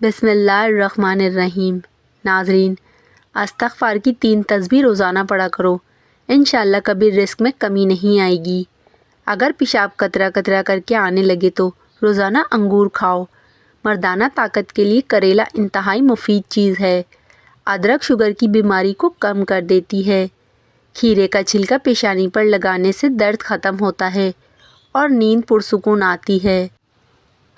بسم اللہ الرحمن الرحیم۔ ناظرین، استغفار کی 3 تسبیح روزانہ پڑھا کرو، انشاءاللہ کبھی رزق میں کمی نہیں آئے گی۔ اگر پیشاب قطرہ قطرہ کر کے آنے لگے تو روزانہ انگور کھاؤ۔ مردانہ طاقت کے لیے کریلا انتہائی مفید چیز ہے۔ ادرک شوگر کی بیماری کو کم کر دیتی ہے۔ کھیرے کا چھلکا پیشانی پر لگانے سے درد ختم ہوتا ہے اور نیند پرسکون آتی ہے۔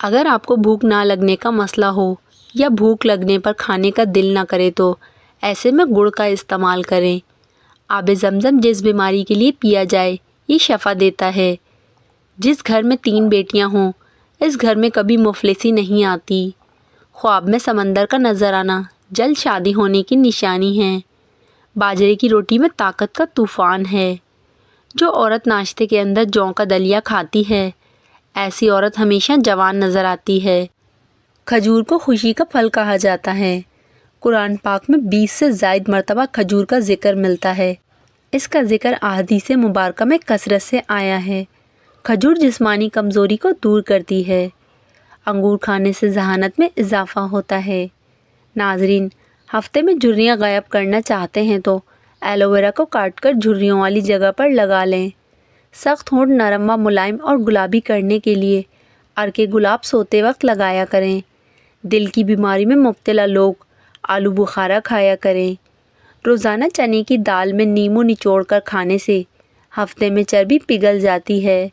اگر آپ کو بھوک نہ لگنے کا مسئلہ ہو یا بھوک لگنے پر کھانے کا دل نہ کرے تو ایسے میں گڑ کا استعمال کریں۔ آب زمزم جس بیماری کے لیے پیا جائے یہ شفا دیتا ہے۔ جس گھر میں 3 بیٹیاں ہوں اس گھر میں کبھی مفلسی نہیں آتی۔ خواب میں سمندر کا نظر آنا جلد شادی ہونے کی نشانی ہے۔ باجرے کی روٹی میں طاقت کا طوفان ہے۔ جو عورت ناشتے کے اندر جوں کا دلیا کھاتی ہے ایسی عورت ہمیشہ جوان نظر آتی ہے۔ کھجور کو خوشی کا پھل کہا جاتا ہے۔ قرآن پاک میں 20 سے زائد مرتبہ کھجور کا ذکر ملتا ہے۔ اس کا ذکر احادیث مبارکہ میں کثرت سے آیا ہے۔ کھجور جسمانی کمزوری کو دور کرتی ہے۔ انگور کھانے سے ذہانت میں اضافہ ہوتا ہے۔ ناظرین، ہفتے میں جھریاں غائب کرنا چاہتے ہیں تو ایلو ویرا کو کاٹ کر جھریوں والی جگہ پر لگا لیں۔ سخت ہونٹ نرم و ملائم اور گلابی کرنے کے لیے عرق گلاب سوتے وقت لگایا کریں۔ دل کی بیماری میں مبتلا لوگ آلو بخارا کھایا کریں۔ روزانہ چنے کی دال میں نیمبو نچوڑ کر کھانے سے ہفتے میں چربی پگھل جاتی ہے۔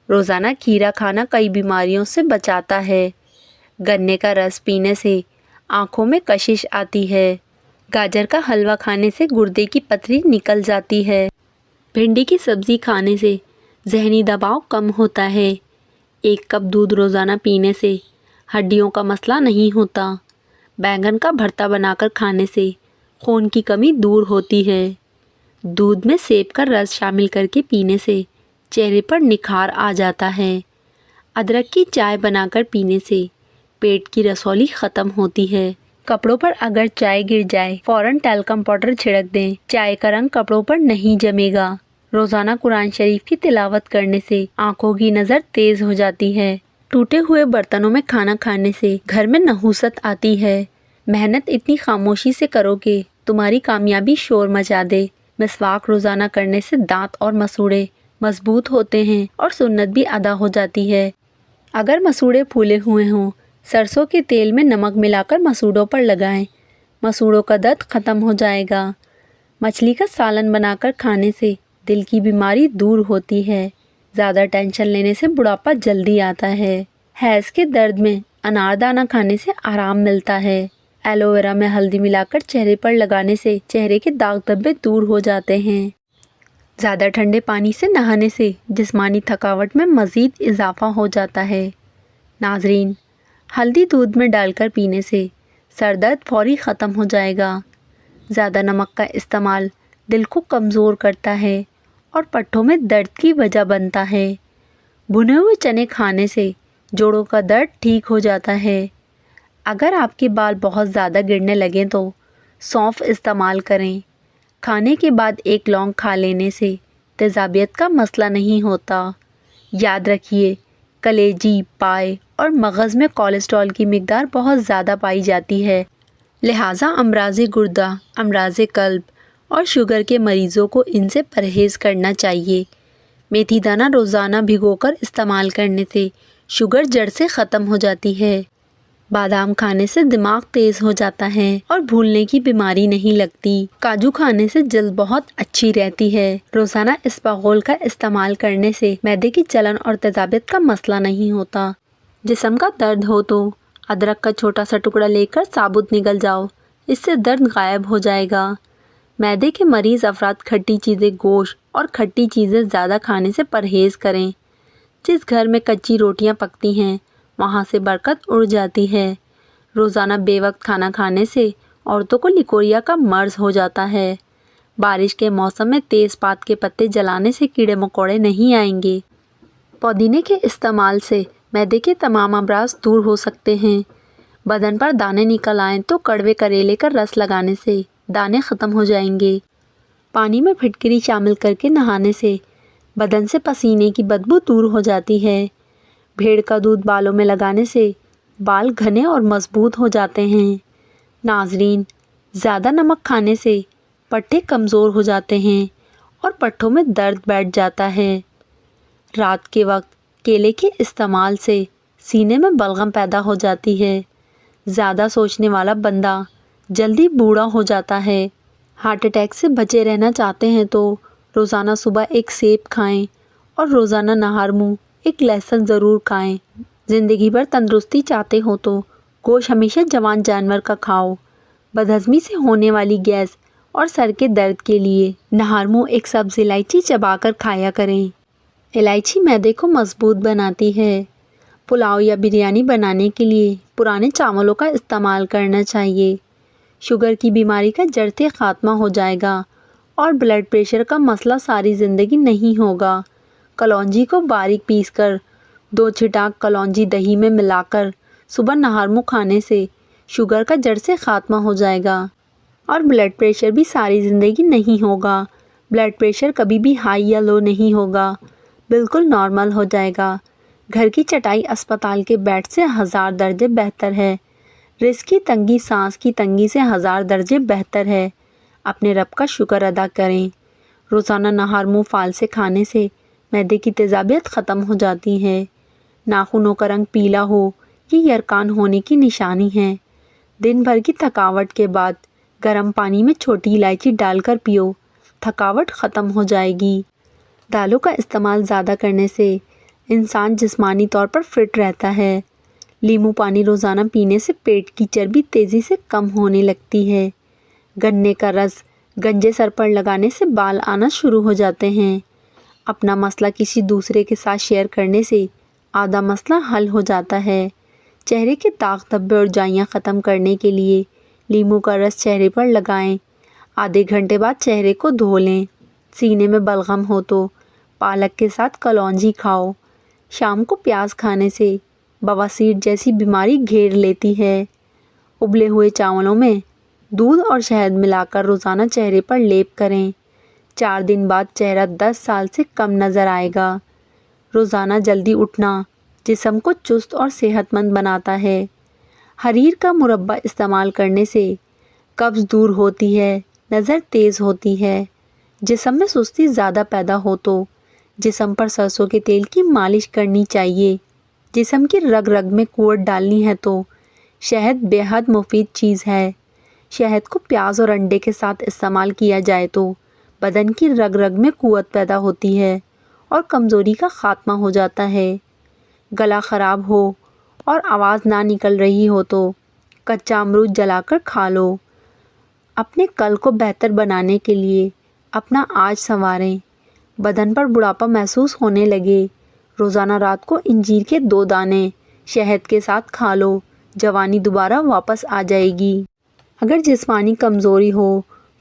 روزانہ کھیرا کھانا کئی بیماریوں سے بچاتا ہے۔ گنے کا رس پینے سے آنکھوں میں کشش آتی ہے۔ گاجر کا حلوہ کھانے سے گردے کی پتھری نکل جاتی ہے۔ بھنڈی کی سبزی کھانے سے ذہنی دباؤ کم ہوتا ہے۔ 1 کپ دودھ روزانہ پینے سے ہڈیوں کا مسئلہ نہیں ہوتا۔ بینگن کا بھرتا بنا کر کھانے سے خون کی کمی دور ہوتی ہے۔ دودھ میں سیب کا رس شامل کر کے پینے سے چہرے پر نکھار آ جاتا ہے۔ ادرک کی چائے بنا کر پینے سے پیٹ کی رسولی ختم ہوتی ہے۔ کپڑوں پر اگر چائے گر جائے فوراً ٹیلکم پاؤڈر چھڑک دیں۔ چائے کا رنگ کپڑوں پر نہیں جمے گا۔ روزانہ قرآن شریف کی تلاوت کرنے سے آنکھوں کی نظر تیز ہو جاتی ہے۔ ٹوٹے ہوئے برتنوں میں کھانا کھانے سے گھر میں نحوست آتی ہے۔ محنت اتنی خاموشی سے کرو کہ تمہاری کامیابی شور مچا دے۔ مسواک روزانہ کرنے سے دانت اور مسوڑے مضبوط ہوتے ہیں اور سنت بھی ادا ہو جاتی ہے۔ اگر مسوڑے پھولے ہوئے ہوں سرسوں کے تیل میں نمک ملا کر مسوڑوں پر لگائیں۔ مسوڑوں کا درد ختم ہو جائے گا۔ مچھلی کا سالن بنا کر کھانے سے دل کی بیماری دور ہوتی ہے۔ زیادہ ٹینشن لینے سے بڑھاپا جلدی آتا ہے۔ حیض کے درد میں انار دانہ کھانے سے آرام ملتا ہے۔ ایلو ویرا میں ہلدی ملا کر چہرے پر لگانے سے چہرے کے داغ دھبے دور ہو جاتے ہیں۔ زیادہ ٹھنڈے پانی سے نہانے سے جسمانی تھکاوٹ میں مزید اضافہ ہو جاتا ہے۔ ناظرین، ہلدی دودھ میں ڈال کر پینے سے سر درد فوری ختم ہو جائے گا۔ زیادہ نمک کا استعمال دل کو کمزور کرتا ہے اور پٹھوں میں درد کی وجہ بنتا ہے۔ بھنے ہوئے چنے کھانے سے جوڑوں کا درد ٹھیک ہو جاتا ہے۔ اگر آپ کے بال بہت زیادہ گرنے لگیں تو سونف استعمال کریں۔ کھانے کے بعد 1 لونگ کھا لینے سے تیزابیت کا مسئلہ نہیں ہوتا۔ یاد رکھیے، کلیجی، پائے اور مغز میں کولیسٹرول کی مقدار بہت زیادہ پائی جاتی ہے، لہٰذا امراض گردہ، امراض قلب اور شوگر کے مریضوں کو ان سے پرہیز کرنا چاہیے۔ میتھی دانہ روزانہ بھگو کر استعمال کرنے سے شوگر جڑ سے ختم ہو جاتی ہے۔ بادام کھانے سے دماغ تیز ہو جاتا ہے اور بھولنے کی بیماری نہیں لگتی۔ کاجو کھانے سے جلد بہت اچھی رہتی ہے۔ روزانہ اسپاغول کا استعمال کرنے سے معدے کی جلن اور تیزابیت کا مسئلہ نہیں ہوتا۔ جسم کا درد ہو تو ادرک کا چھوٹا سا ٹکڑا لے کر ثابت نگل جاؤ، اس سے درد غائب ہو جائے گا۔ معدے کے مریض افراد کھٹی چیزیں، گوشت اور کھٹی چیزیں زیادہ کھانے سے پرہیز کریں۔ جس گھر میں کچی روٹیاں پکتی ہیں وہاں سے برکت اڑ جاتی ہے۔ روزانہ بے وقت کھانا کھانے سے عورتوں کو لیکوریا کا مرض ہو جاتا ہے۔ بارش کے موسم میں تیز پات کے پتے جلانے سے کیڑے مکوڑے نہیں آئیں گے۔ پودینے کے استعمال سے معدے کے تمام امراض دور ہو سکتے ہیں۔ بدن پر دانے نکل آئیں تو کڑوے کریلے کا رس لگانے سے دانے ختم ہو جائیں گے۔ پانی میں پھٹکری شامل کر کے نہانے سے بدن سے پسینے کی بدبو دور ہو جاتی ہے۔ بھیڑ کا دودھ بالوں میں لگانے سے بال گھنے اور مضبوط ہو جاتے ہیں۔ ناظرین، زیادہ نمک کھانے سے پٹھے کمزور ہو جاتے ہیں اور پٹھوں میں درد بیٹھ جاتا ہے۔ رات کے وقت کیلے کے استعمال سے سینے میں بلغم پیدا ہو جاتی ہے۔ زیادہ سوچنے والا بندہ جلدی بوڑھا ہو جاتا ہے۔ ہارٹ اٹیک سے بچے رہنا چاہتے ہیں تو روزانہ صبح ایک سیب کھائیں اور روزانہ نہار منہ ایک لہسن ضرور کھائیں۔ زندگی بھر تندرستی چاہتے ہو تو گوشت ہمیشہ جوان جانور کا کھاؤ۔ بدہضمی سے ہونے والی گیس اور سر کے درد کے لیے نہار منہ ایک سبز الائچی چبا کر کھایا کریں۔ الائچی معدے کو مضبوط بناتی ہے۔ پلاؤ یا بریانی بنانے کے لیے پرانے چاولوں کا استعمال کرنا چاہیے۔ شوگر کی بیماری کا جڑ سے خاتمہ ہو جائے گا اور بلڈ پریشر کا مسئلہ ساری زندگی نہیں ہوگا۔ کلونجی کو باریک پیس کر 2 چھٹاک کلونجی دہی میں ملا کر صبح نہار منہ کھانے سے شوگر کا جڑ سے خاتمہ ہو جائے گا اور بلڈ پریشر بھی ساری زندگی نہیں ہوگا۔ بلڈ پریشر کبھی بھی ہائی یا لو نہیں ہوگا، بالکل نارمل ہو جائے گا۔ گھر کی چٹائی اسپتال کے بیڈ سے 1000 درجے بہتر ہے۔ رزق کی تنگی سانس کی تنگی سے 1000 درجے بہتر ہے۔ اپنے رب کا شکر ادا کریں۔ روزانہ نہار منہ پھال سے کھانے سے معدے کی تیزابیت ختم ہو جاتی ہے۔ ناخنوں کا رنگ پیلا ہو یہ یرقان ہونے کی نشانی ہے۔ دن بھر کی تھکاوٹ کے بعد گرم پانی میں چھوٹی الائچی ڈال کر پیو، تھکاوٹ ختم ہو جائے گی۔ دالوں کا استعمال زیادہ کرنے سے انسان جسمانی طور پر فٹ رہتا ہے۔ لیمو پانی روزانہ پینے سے پیٹ کی چربی تیزی سے کم ہونے لگتی ہے۔ گنے کا رس گنجے سر پر لگانے سے بال آنا شروع ہو جاتے ہیں۔ اپنا مسئلہ کسی دوسرے کے ساتھ شیئر کرنے سے آدھا مسئلہ حل ہو جاتا ہے۔ چہرے کے داغ دھبے اور جائیاں ختم کرنے کے لیے لیمو کا رس چہرے پر لگائیں۔ آدھے گھنٹے بعد چہرے کو دھو لیں۔ سینے میں بلغم ہو تو پالک کے ساتھ کلونجی کھاؤ۔ شام کو پیاز کھانے سے بواسیر جیسی بیماری گھیر لیتی ہے۔ ابلے ہوئے چاولوں میں دودھ اور شہد ملا کر روزانہ چہرے پر لیپ کریں۔ 4 دن بعد چہرہ 10 سال سے کم نظر آئے گا۔ روزانہ جلدی اٹھنا جسم کو چست اور صحت مند بناتا ہے۔ حریر کا مربع استعمال کرنے سے قبض دور ہوتی ہے، نظر تیز ہوتی ہے۔ جسم میں سستی زیادہ پیدا ہو تو جسم پر سرسوں کے تیل کی مالش کرنی چاہیے۔ جسم کی رگ رگ میں قوت ڈالنی ہے تو شہد بے حد مفید چیز ہے۔ شہد کو پیاز اور انڈے کے ساتھ استعمال کیا جائے تو بدن کی رگ رگ میں قوت پیدا ہوتی ہے اور کمزوری کا خاتمہ ہو جاتا ہے۔ گلا خراب ہو اور آواز نہ نکل رہی ہو تو کچا امرود جلا کر کھا لو۔ اپنے کل کو بہتر بنانے کے لیے اپنا آج سنواریں۔ بدن پر بڑھاپا محسوس ہونے لگے، روزانہ رات کو انجیر کے 2 دانے شہد کے ساتھ کھا لو، جوانی دوبارہ واپس آ جائے گی۔ اگر جسمانی کمزوری ہو،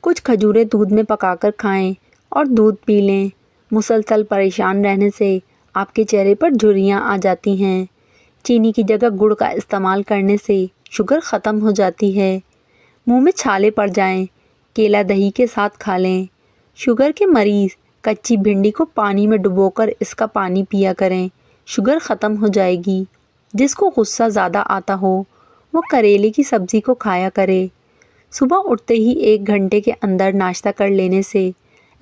کچھ کھجوریں دودھ میں پکا کر کھائیں اور دودھ پی لیں۔ مسلسل پریشان رہنے سے آپ کے چہرے پر جھریاں آ جاتی ہیں۔ چینی کی جگہ گڑ کا استعمال کرنے سے شوگر ختم ہو جاتی ہے۔ منہ میں چھالے پڑ جائیں، کیلا دہی کے ساتھ کھا لیں۔ شوگر کے مریض کچی بھنڈی کو پانی میں ڈبو کر اس کا پانی پیا کریں، شوگر ختم ہو جائے گی۔ جس کو غصہ زیادہ آتا ہو وہ کریلے کی سبزی کو کھایا کرے۔ صبح اٹھتے ہی 1 گھنٹے کے اندر ناشتہ کر لینے سے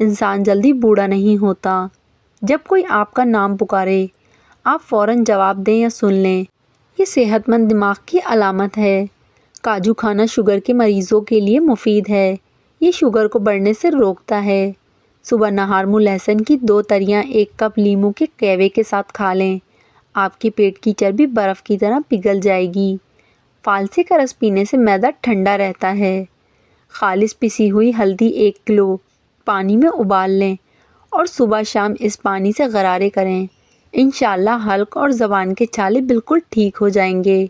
انسان جلدی بوڑھا نہیں ہوتا۔ جب کوئی آپ کا نام پکارے آپ فوراً جواب دیں یا سن لیں، یہ صحت مند دماغ کی علامت ہے۔ کاجو کھانا شوگر کے مریضوں کے لیے مفید ہے، یہ شوگر کو بڑھنے سے روکتا ہے۔ صبح نہار منہ لہسن کی 2 تریاں 1 کپ لیموں کے کیوے کے ساتھ کھا لیں، آپ کے پیٹ کی چربی برف کی طرح پگھل جائے گی۔ فالسی کا رس پینے سے معدہ ٹھنڈا رہتا ہے۔ خالص پسی ہوئی ہلدی 1 کلو پانی میں ابال لیں اور صبح شام اس پانی سے غرارے کریں، انشاءاللہ حلق اور زبان کے چھالے بالکل ٹھیک ہو جائیں گے۔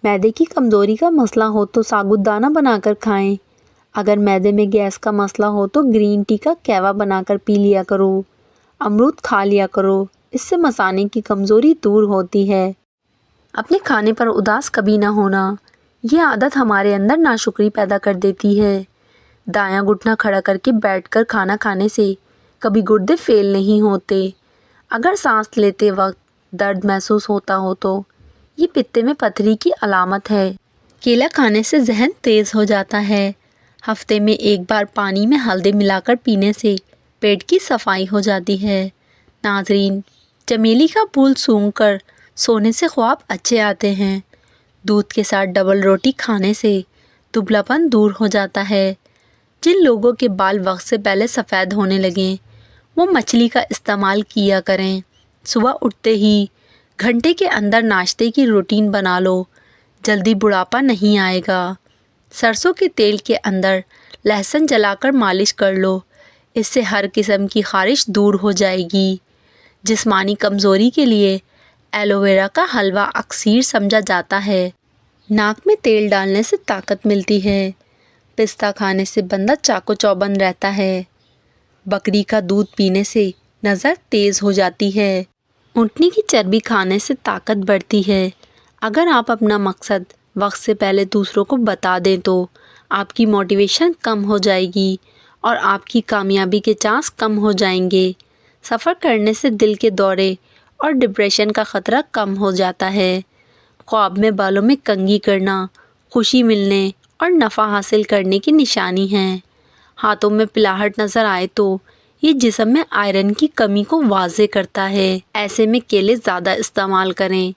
معدے کی کمزوری کا مسئلہ ہو تو ثابوت دانہ بنا کر کھائیں۔ اگر معدے میں گیس کا مسئلہ ہو تو گرین ٹی کا کہوہ بنا کر پی لیا کرو۔ امرود کھا لیا کرو، اس سے مثانے کی کمزوری دور ہوتی ہے۔ اپنے کھانے پر اداس کبھی نہ ہونا، یہ عادت ہمارے اندر ناشکری پیدا کر دیتی ہے۔ دایاں گھٹنا کھڑا کر کے بیٹھ کر کھانا کھانے سے کبھی گردے فیل نہیں ہوتے۔ اگر سانس لیتے وقت درد محسوس ہوتا ہو تو یہ پتے میں پتھری کی علامت ہے۔ کیلا کھانے سے ذہن تیز ہو جاتا ہے۔ ہفتے میں ایک بار پانی میں ہلدی ملا کر پینے سے پیٹ کی صفائی ہو جاتی ہے۔ ناظرین، چمیلی کا پھول سونگھ کر سونے سے خواب اچھے آتے ہیں۔ دودھ کے ساتھ ڈبل روٹی کھانے سے دبلا پن دور ہو جاتا ہے۔ جن لوگوں کے بال وقت سے پہلے سفید ہونے لگیں وہ مچھلی کا استعمال کیا کریں۔ صبح اٹھتے ہی گھنٹے کے اندر ناشتے کی روٹین بنا لو، جلدی بڑھاپا نہیں آئے گا۔ سرسوں کے تیل کے اندر لہسن جلا کر مالش کر لو، اس سے ہر قسم کی خارش دور ہو جائے گی۔ جسمانی کمزوری کے لیے ایلو ویرا کا حلوہ اکسیر سمجھا جاتا ہے۔ ناک میں تیل ڈالنے سے طاقت ملتی ہے۔ پستہ کھانے سے بندہ چاقو چوبند رہتا ہے۔ بکری کا دودھ پینے سے نظر تیز ہو جاتی ہے۔ اونٹنی کی چربی کھانے سے طاقت بڑھتی ہے۔ اگر آپ اپنا مقصد وقت سے پہلے دوسروں کو بتا دیں تو آپ کی موٹیویشن کم ہو جائے گی اور آپ کی کامیابی کے چانس کم ہو جائیں گے۔ سفر کرنے سے دل کے دورے اور ڈپریشن کا خطرہ کم ہو جاتا ہے۔ خواب میں بالوں میں کنگھی کرنا خوشی ملنے اور نفع حاصل کرنے کی نشانی ہے۔ ہاتھوں میں پلاہٹ نظر آئے تو یہ جسم میں آئرن کی کمی کو واضح کرتا ہے۔ ایسے میں کیلے زیادہ استعمال کریں۔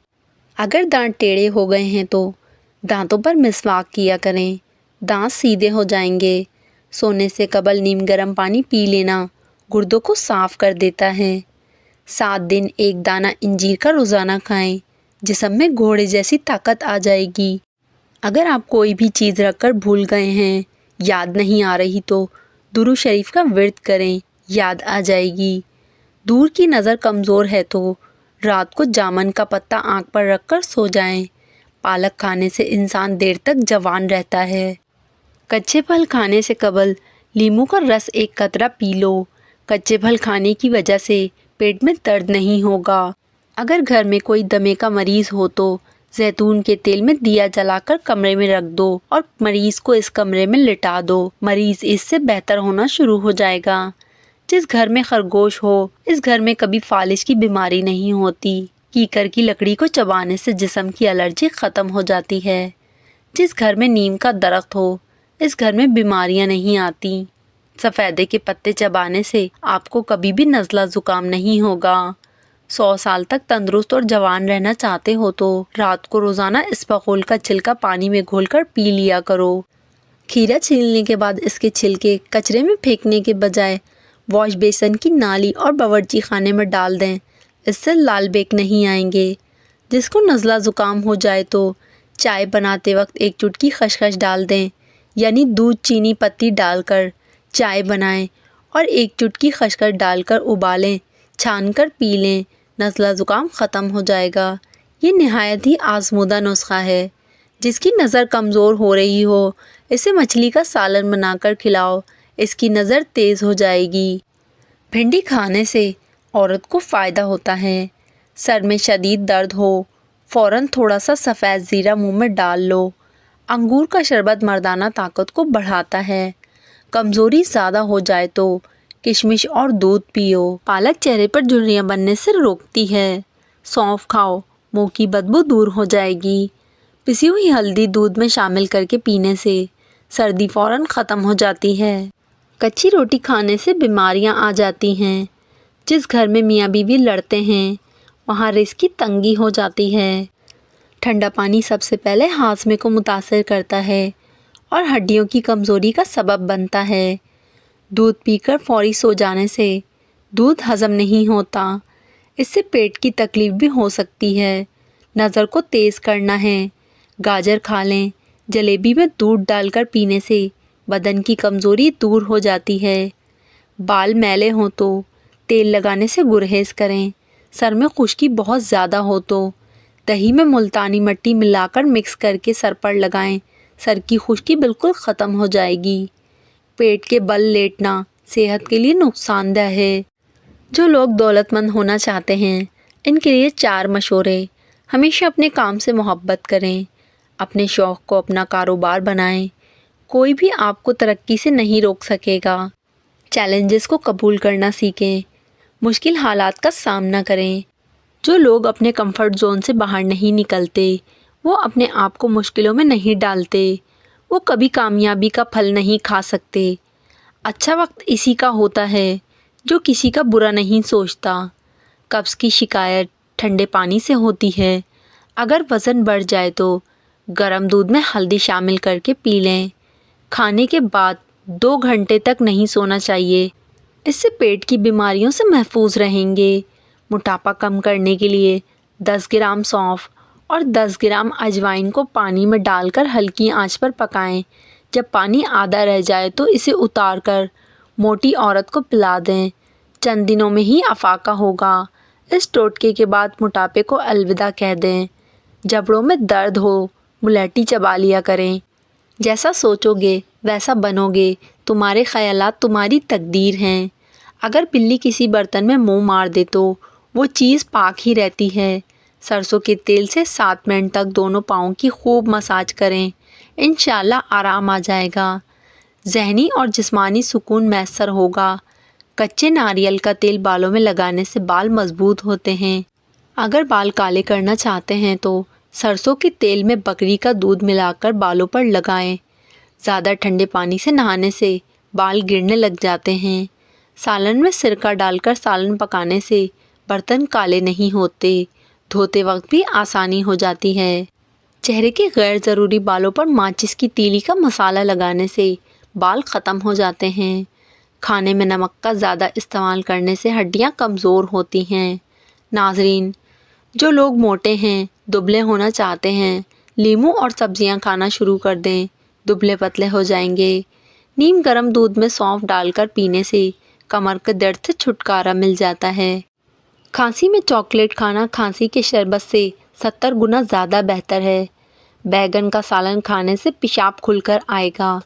اگر دانت ٹیڑھے ہو گئے ہیں تو دانتوں پر مسواک کیا کریں، دانت سیدھے ہو جائیں گے۔ سونے سے قبل نیم گرم پانی پی لینا گردوں کو صاف کر دیتا ہے۔ 7 دن ایک دانہ انجیر کا روزانہ کھائیں، جسم میں گھوڑے جیسی طاقت آ جائے گی۔ اگر آپ کوئی بھی چیز رکھ کر بھول گئے ہیں، یاد نہیں آ رہی تو درود شریف کا ورد کریں، یاد آ جائے گی۔ دور کی نظر کمزور ہے تو رات کو جامن کا پتا آنکھ پر رکھ کر سو جائیں۔ پالک کھانے سے انسان دیر تک جوان رہتا ہے۔ کچے پھل کھانے سے قبل لیموں کا رس ایک قطرہ پی لو، کچے پھل کھانے کی وجہ سے پیٹ میں درد نہیں ہوگا۔ اگر گھر میں کوئی دمے کا مریض ہو تو زیتون کے تیل میں دیا جلا کر کمرے میں رکھ دو اور مریض کو اس کمرے میں لٹا دو، مریض اس سے بہتر ہونا شروع ہو جائے گا۔ جس گھر میں خرگوش ہو اس گھر میں کبھی فالج کی بیماری نہیں ہوتی۔ کیکر کی لکڑی کو چبانے سے جسم کی الرجی ختم ہو جاتی ہے۔ جس گھر میں نیم کا درخت ہو اس گھر میں بیماریاں نہیں آتی۔ سفیدے کے پتے چبانے سے آپ کو کبھی بھی نزلہ زکام نہیں ہوگا۔ 100 سال تک تندرست اور جوان رہنا چاہتے ہو تو رات کو روزانہ اسپغول کا چھلکا پانی میں گھول کر پی لیا کرو۔ کھیرا چھیلنے کے بعد اس کے چھلکے کچرے میں پھینکنے کے بجائے واش بیسن کی نالی اور باورچی خانے میں ڈال دیں، اس سے لال بیک نہیں آئیں گے۔ جس کو نزلہ زکام ہو جائے تو چائے بناتے وقت ایک چٹکی خسخس ڈال دیں، یعنی دودھ چینی پتی ڈال کر چائے بنائیں اور ایک چٹکی خسخس ڈال کر ابالیں، چھان کر پی لیں، نزلہ زکام ختم ہو جائے گا۔ یہ نہایت ہی آزمودہ نسخہ ہے۔ جس کی نظر کمزور ہو رہی ہو اسے مچھلی کا سالن بنا کر کھلاؤ، اس کی نظر تیز ہو جائے گی۔ بھنڈی کھانے سے عورت کو فائدہ ہوتا ہے۔ سر میں شدید درد ہو فوراً تھوڑا سا سفید زیرہ منہ میں ڈال لو۔ انگور کا شربت مردانہ طاقت کو بڑھاتا ہے۔ کمزوری زیادہ ہو جائے تو کشمش اور دودھ پیو۔ پالک چہرے پر جھریاں بننے سے روکتی ہے۔ سونف کھاؤ، منہ کی بدبو دور ہو جائے گی۔ پسی ہوئی ہلدی دودھ میں شامل کر کے پینے سے سردی فوراً ختم ہو جاتی ہے۔ کچی روٹی کھانے سے بیماریاں آ جاتی ہیں۔ جس گھر میں میاں بیوی لڑتے ہیں وہاں رزق کی تنگی ہو جاتی ہے۔ ٹھنڈا پانی سب سے پہلے ہاضمے کو متاثر کرتا ہے اور ہڈیوں کی کمزوری کا سبب بنتا ہے۔ دودھ پی کر فوری سو جانے سے دودھ ہضم نہیں ہوتا، اس سے پیٹ کی تکلیف بھی ہو سکتی ہے۔ نظر کو تیز کرنا ہے، گاجر کھا لیں، جلیبی میں دودھ ڈال کر پینے سے بدن کی کمزوری دور ہو جاتی ہے۔ بال میلے ہوں تو تیل لگانے سے گریز کریں۔ سر میں خشکی بہت زیادہ ہو تو دہی میں ملتانی مٹی ملا کر مکس کر کے سر پر لگائیں، سر کی خشکی بالکل ختم ہو جائے گی۔ پیٹ کے بل لیٹنا صحت کے لیے نقصان دہ ہے۔ جو لوگ دولت مند ہونا چاہتے ہیں ان کے لیے 4 مشورے۔ ہمیشہ اپنے کام سے محبت کریں، اپنے شوق کو اپنا کاروبار بنائیں، کوئی بھی آپ کو ترقی سے نہیں روک سکے گا۔ چیلنجز کو قبول کرنا سیکھیں، مشکل حالات کا سامنا کریں۔ جو لوگ اپنے کمفرٹ زون سے باہر نہیں نکلتے وہ اپنے آپ کو مشکلوں میں نہیں ڈالتے، وہ کبھی کامیابی کا پھل نہیں کھا سکتے۔ اچھا وقت اسی کا ہوتا ہے جو کسی کا برا نہیں سوچتا۔ قبض کی شکایت ٹھنڈے پانی سے ہوتی ہے۔ اگر وزن بڑھ جائے تو گرم دودھ میں ہلدی شامل کر کے پی لیں۔ کھانے کے بعد 2 گھنٹے تک نہیں سونا چاہیے، اس سے پیٹ کی بیماریوں سے محفوظ رہیں گے۔ موٹاپا کم کرنے کے لیے 10 گرام سونف اور 10 گرام اجوائن کو پانی میں ڈال کر ہلکی آنچ پر پکائیں۔ جب پانی آدھا رہ جائے تو اسے اتار کر موٹی عورت کو پلا دیں، چند دنوں میں ہی افاقہ ہوگا۔ اس ٹوٹکے کے بعد موٹاپے کو الوداع کہہ دیں۔ جبڑوں میں درد ہو ملیٹھی چبا لیا کریں، جیسا سوچو گے ویسا بنو گے، تمہارے خیالات تمہاری تقدیر ہیں۔ اگر بلی کسی برتن میں منہ مار دے تو وہ چیز پاک ہی رہتی ہے۔ سرسوں کے تیل سے 7 منٹ تک دونوں پاؤں کی خوب مساج کریں، انشاءاللہ آرام آ جائے گا، ذہنی اور جسمانی سکون میسر ہوگا۔ کچے ناریل کا تیل بالوں میں لگانے سے بال مضبوط ہوتے ہیں۔ اگر بال کالے کرنا چاہتے ہیں تو سرسوں کے تیل میں بکری کا دودھ ملا کر بالوں پر لگائیں۔ زیادہ ٹھنڈے پانی سے نہانے سے بال گرنے لگ جاتے ہیں۔ سالن میں سرکہ ڈال کر سالن پکانے سے برتن کالے نہیں ہوتے، دھوتے وقت بھی آسانی ہو جاتی ہے۔ چہرے کے غیر ضروری بالوں پر ماچس کی تیلی کا مسالہ لگانے سے بال ختم ہو جاتے ہیں۔ کھانے میں نمک کا زیادہ استعمال کرنے سے ہڈیاں کمزور ہوتی ہیں۔ ناظرین، جو لوگ موٹے ہیں، دبلے ہونا چاہتے ہیں، لیموں اور سبزیاں کھانا شروع کر دیں، دبلے پتلے ہو جائیں گے۔ نیم گرم دودھ میں سونف ڈال کر پینے سے کمر کے درد سے چھٹکارا مل جاتا ہے۔ کھانسی میں چاکلیٹ کھانا کھانسی کے شربت سے 70 گنا زیادہ بہتر ہے۔ بیگن کا سالن کھانے سے پیشاب کھل کر آئے گا۔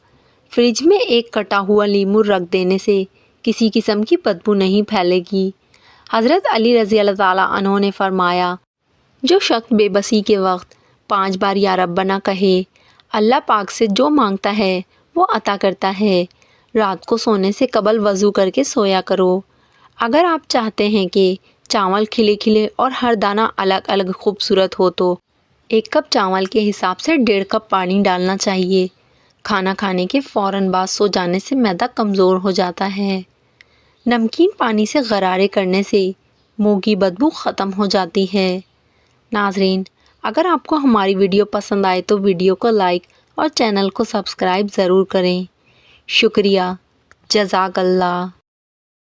فریج میں ایک کٹا ہوا لیموں رکھ دینے سے کسی قسم کی بدبو نہیں پھیلے گی۔ حضرت علی رضی اللہ تعالیٰ عنہ نے فرمایا، جو شخص بے بسی کے وقت 5 بار یا ربنا کہے، اللہ پاک سے جو مانگتا ہے وہ عطا کرتا ہے۔ رات کو سونے سے قبل وضو کر کے سویا کرو۔ اگر آپ چاہتے ہیں کہ چاول کھلے کھلے اور ہر دانہ الگ الگ خوبصورت ہو تو 1 کپ چاول کے حساب سے 1.5 کپ پانی ڈالنا چاہیے۔ کھانا کھانے کے فوراً بعد سو جانے سے معدہ کمزور ہو جاتا ہے۔ نمکین پانی سے غرارے کرنے سے منہ کی بدبو ختم ہو جاتی ہے۔ ناظرین، اگر آپ کو ہماری ویڈیو پسند آئے تو ویڈیو کو لائک اور چینل کو سبسکرائب ضرور کریں۔ شکریہ، جزاک اللہ۔